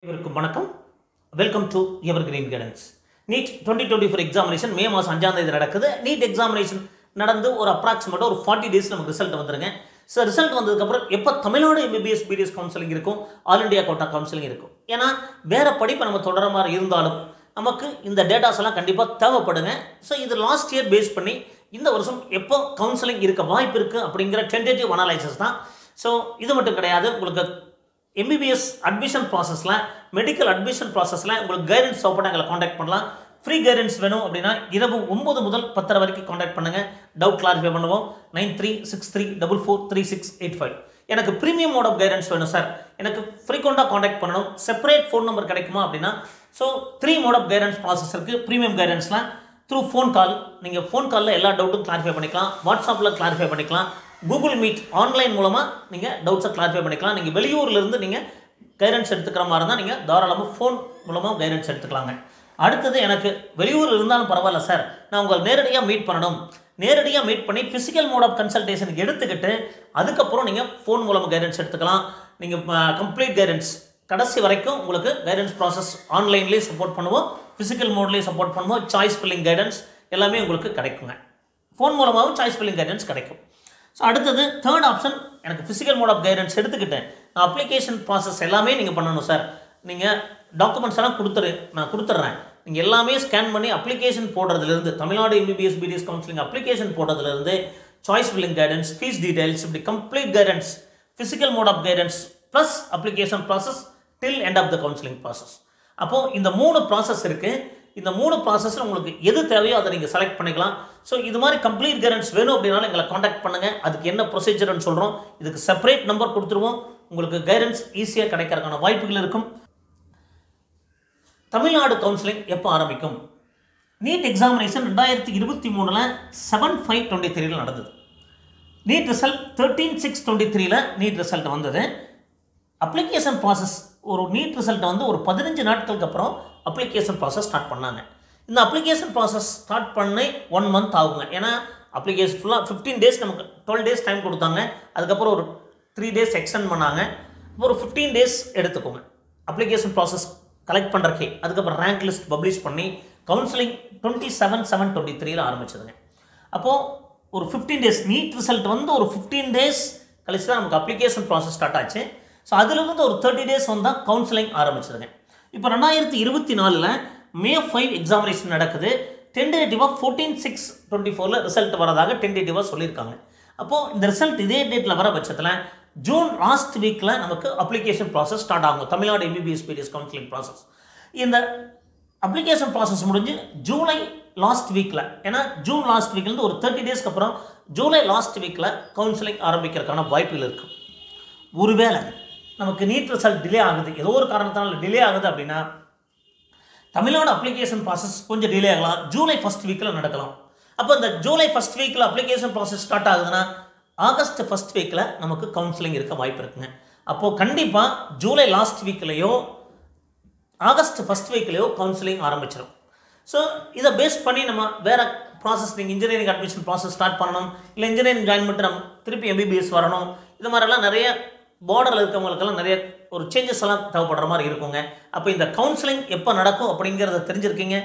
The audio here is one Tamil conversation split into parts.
இவருக்கு வணக்கம். Welcome to evergreen guidance. NEET 2024 examination May மாதம் 5ஆம் தேதி நடக்குது. நீட் எக்ஸாமினேஷன் நடந்து ஒரு அப்ராக்சிமேட்டாக ஒரு 40 டேஸ் நமக்கு ரிசல்ட் வந்துருங்க. ஸோ ரிசல்ட் வந்ததுக்கப்புறம் எப்போ தமிழ்நாடு எம்பிபிஎஸ் பிடிஎஸ் கவுன்சிலிங் இருக்கும், ஆல் இண்டியா கோட்டா கவுன்சிலிங் இருக்கும். ஏன்னா வேறு படிப்பை நம்ம தொடர மாதிரி இருந்தாலும் நமக்கு இந்த டேட்டாஸ் எல்லாம் கண்டிப்பாக தேவைப்படுங்க. ஸோ இது லாஸ்ட் இயர் பேஸ் பண்ணி இந்த வருஷம் எப்போ கவுன்சிலிங் இருக்க வாய்ப்பு இருக்குது அப்படிங்கிற டென்டேட்டிவ் அனாலிசிஸ் தான். ஸோ இது மட்டும் கிடையாது, உங்களுக்கு எம்பிபிஎஸ் அட்மிஷன் ப்ராசஸில், மெடிக்கல் அட்மிஷன் ப்ராசஸில் உங்களுக்கு கைடன்ஸ் தேவைப்பட எங்களை காண்டாக்ட் பண்ணலாம். ஃப்ரீ கைடன்ஸ் வேணும் அப்படின்னா இரவு 9 முதல் 10 வரைக்கும் காண்டாக்ட் பண்ணுங்கள். டவுட் கிளாரிஃபை பண்ணுவோம். 9363443685. எனக்கு ப்ரீமியம் மோட் ஆஃப் கைடன்ஸ் வேணும் சார், எனக்கு ஃப்ரீக்வெண்ட்டாக காண்டாக்ட் பண்ணணும், செப்பரேட் ஃபோன் நம்பர் கிடைக்குமா அப்படின்னா, so 3 mode of guidance process இருக்குது. ப்ரீமியம் கைடன்ஸில் த்ரூ ஃபோன் கால், நீங்கள் ஃபோன் காலில் எல்லா டவுட்டும் கிளாரிஃபை பண்ணிக்கலாம், வாட்ஸ்அப்பில் கிளாரிஃபை பண்ணிக்கலாம், கூகுள் மீட் ஆன்லைன் மூலமாக நீங்கள் டவுட்ஸை கிளாரிஃபை பண்ணிக்கலாம். நீங்கள் வெளியூர்லேருந்து நீங்கள் கைடன்ஸ் எடுத்துக்கிற மாதிரி இருந்தால் நீங்கள் தாராளமாக ஃபோன் மூலமாக கைடன்ஸ் எடுத்துக்கலாங்க. அடுத்தது, எனக்கு வெளியூரில் இருந்தாலும் பரவாயில்ல சார், நான் உங்களை நேரடியாக மீட் பண்ணணும், நேரடியாக மீட் பண்ணி ஃபிசிக்கல் மோட் ஆஃப் கன்சல்டேஷன் எடுத்துக்கிட்டு அதுக்கப்புறம் நீங்கள் ஃபோன் மூலமாக கைடன்ஸ் எடுத்துக்கலாம். நீங்கள் கம்ப்ளீட் கைடன்ஸ் கடைசி வரைக்கும் உங்களுக்கு கைடன்ஸ் ப்ராசஸ் ஆன்லைன்லேயே சப்போர்ட் பண்ணுவோம், ஃபிசிக்கல் மோட்லேயே சப்போர்ட் பண்ணுவோம். சாய்ஸ் ஃபில்லிங் கைடன்ஸ் எல்லாமே உங்களுக்கு கிடைக்குங்க. ஃபோன் மூலமாகவும் சாய்ஸ் ஃபில்லிங் கைடன்ஸ் கிடைக்கும். ஸோ அடுத்தது தேர்ட் ஆப்ஷன், எனக்கு ஃபிசிக்கல் மோட் ஆஃப் கைடன்ஸ் எடுத்துக்கிட்டேன், நான் அப்ளிகேஷன் ப்ராசஸ் எல்லாமே நீங்கள் பண்ணணும் சார், நீங்கள் டாக்குமெண்ட்ஸ் எல்லாம் நான் கொடுத்துட்றேன், நீங்கள் எல்லாமே ஸ்கேன் பண்ணி அப்ளிகேஷன் போடுறதுலேருந்து, Tamil Nadu MBBS BDS counselling application போடுறதுலேருந்து choice filling guidance, fees details, இப்படி complete guidance, physical mode of guidance plus application process till end of the counselling process. அப்போது இந்த 3 ப்ராசஸ் இருக்குது. இந்த 3 ப்ராசஸில் உங்களுக்கு எது தேவையோ அதை நீங்கள் செலக்ட் பண்ணிக்கலாம். ஸோ இது மாதிரி கம்ப்ளீட் கைடன்ஸ் வேணும் அப்படின்னாலும் எங்களை காண்டாக்ட் பண்ணுங்கள். அதுக்கு என்ன ப்ரொசீஜர்னு சொல்கிறோம், இதுக்கு செப்பரேட் நம்பர் கொடுத்துருவோம். உங்களுக்கு கைடன்ஸ் ஈஸியாக கிடைக்கிறதுக்கான வாய்ப்புகள் இருக்கும். தமிழ்நாடு கவுன்சிலிங் எப்போ ஆரம்பிக்கும்? நீட் எக்ஸாமினேஷன் 2023 7/5/23 நடந்தது. நீட் ரிசல்ட் 13/6/23 நீட் ரிசல்ட் வந்தது. அப்ளிகேஷன் ப்ராசஸ், ஒரு நீட் ரிசல்ட்டை வந்து ஒரு 15 நாட்களுக்கு அப்புறம் அப்ளிகேஷன் ப்ராசஸ் ஸ்டார்ட் பண்ணாங்க. இந்த அப்ளிகேஷன் ப்ராசஸ் ஸ்டார்ட் பண்ணி 1 மந்த் ஆகுங்க. ஏன்னா அப்ளிகேஷன் ஃபுல்லாக 15 டேஸ், நமக்கு 12 டேஸ் டைம் கொடுத்தாங்க. அதுக்கப்புறம் ஒரு 3 டேஸ் எக்ஸ்டெண்ட் பண்ணாங்க. ஒரு 15 டேஸ் எடுத்துக்கோங்க அப்ளிகேஷன் ப்ராசஸ் கலெக்ட் பண்ணுறக்கே. அதுக்கப்புறம் ரேங்க் லிஸ்ட் பப்ளிஷ் பண்ணி கவுன்சிலிங் 27/7/23 ஆரம்பிச்சதுங்க. அப்போது ஒரு 15 டேஸ், நீட் ரிசல்ட் வந்து ஒரு 15 டேஸ் கழிச்சு தான் நமக்கு அப்ளிகேஷன் ப்ராசஸ் ஸ்டார்ட் ஆச்சு. ஸோ அதுலேருந்து ஒரு 30 டேஸ் வந்தால் கவுன்சிலிங் ஆரம்பிச்சதுங்க. இப்போ 2024 May 5 எக்ஸாமினேஷன் நடக்குது. டென்டேட்டிவாக 14/6/24 ரிசல்ட் வரதாக டென்டேட்டிவாக சொல்லியிருக்காங்க. அப்போது இந்த ரிசல்ட் இதே டேட்டில் வர பட்சத்தில் ஜூன் லாஸ்ட் வீக்கில் நமக்கு அப்ளிகேஷன் ப்ராசஸ் ஸ்டார்ட் ஆகும், Tamil Nadu MBBS BDS counselling process. இந்த அப்ளிகேஷன் ப்ராசஸ் முடிஞ்சு ஜூலை லாஸ்ட் வீக்கில், ஏன்னா ஜூன் லாஸ்ட் வீக்லேருந்து ஒரு 30 டேஸ்க்கு அப்புறம் ஜூலை லாஸ்ட் வீக்கில் கவுன்சிலிங் ஆரம்பிக்கிறதுக்கான வாய்ப்புகள் இருக்குது. ஒருவேளை நமக்கு நீட் ரிசல்ட் டிலே ஆகுது, ஏதோ ஒரு காரணத்தினால டிலே ஆகுது அப்படின்னா தமிழ்நாடு அப்ளிகேஷன் ப்ராசஸ் கொஞ்சம் டிலே ஆகலாம், ஜூலை ஃபர்ஸ்ட் வீக்கில் நடக்கலாம். அப்போ இந்த ஜூலை ஃபர்ஸ்ட் வீக்கில் அப்ளிகேஷன் ப்ராசஸ் ஸ்டார்ட் ஆகுதுன்னா ஆகஸ்ட் ஃபர்ஸ்ட் வீக்கில் நமக்கு கவுன்சிலிங் இருக்க வாய்ப்பு இருக்குங்க. அப்போது கண்டிப்பாக ஜூலை லாஸ்ட் வீக்லேயோ ஆகஸ்ட் ஃபர்ஸ்ட் வீக்லேயோ கவுன்சிலிங் ஆரம்பிச்சிடும். ஸோ இதை பேஸ் பண்ணி நம்ம வேறு ப்ராசஸ், நீங்கள் இன்ஜினியரிங் அட்மிஷன் ப்ராசஸ் ஸ்டார்ட் பண்ணணும், இல்லை இன்ஜினியரிங் ஜாயின் பண்ணிட்டு நம்ம திருப்பி எம்பிபிஎஸ் வரணும், இது மாதிரிலாம் நிறைய பார்டரில் இருக்கவங்களுக்கெல்லாம் நிறைய ஒரு சேஞ்சஸ் எல்லாம் தேவைப்படுற மாதிரி இருக்குங்க. அப்போ இந்த கவுன்சிலிங் எப்போ நடக்கும் அப்படிங்கிறத தெரிஞ்சிருக்கீங்க.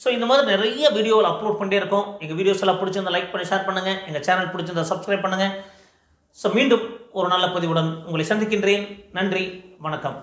ஸோ இந்த மாதிரி நிறைய வீடியோவில் அப்லோட் பண்ணிட்டே இருக்கோம். எங்கள் வீடியோஸ் எல்லாம் பிடிச்சிருந்தா லைக் பண்ணி ஷேர் பண்ணுங்கள், எங்கள் சேனல் பிடிச்சிருந்தா சப்ஸ்கிரைப் பண்ணுங்கள். ஸோ மீண்டும் ஒரு நல்ல பதிவுடன் உங்களை சந்திக்கின்றேன். நன்றி, வணக்கம்.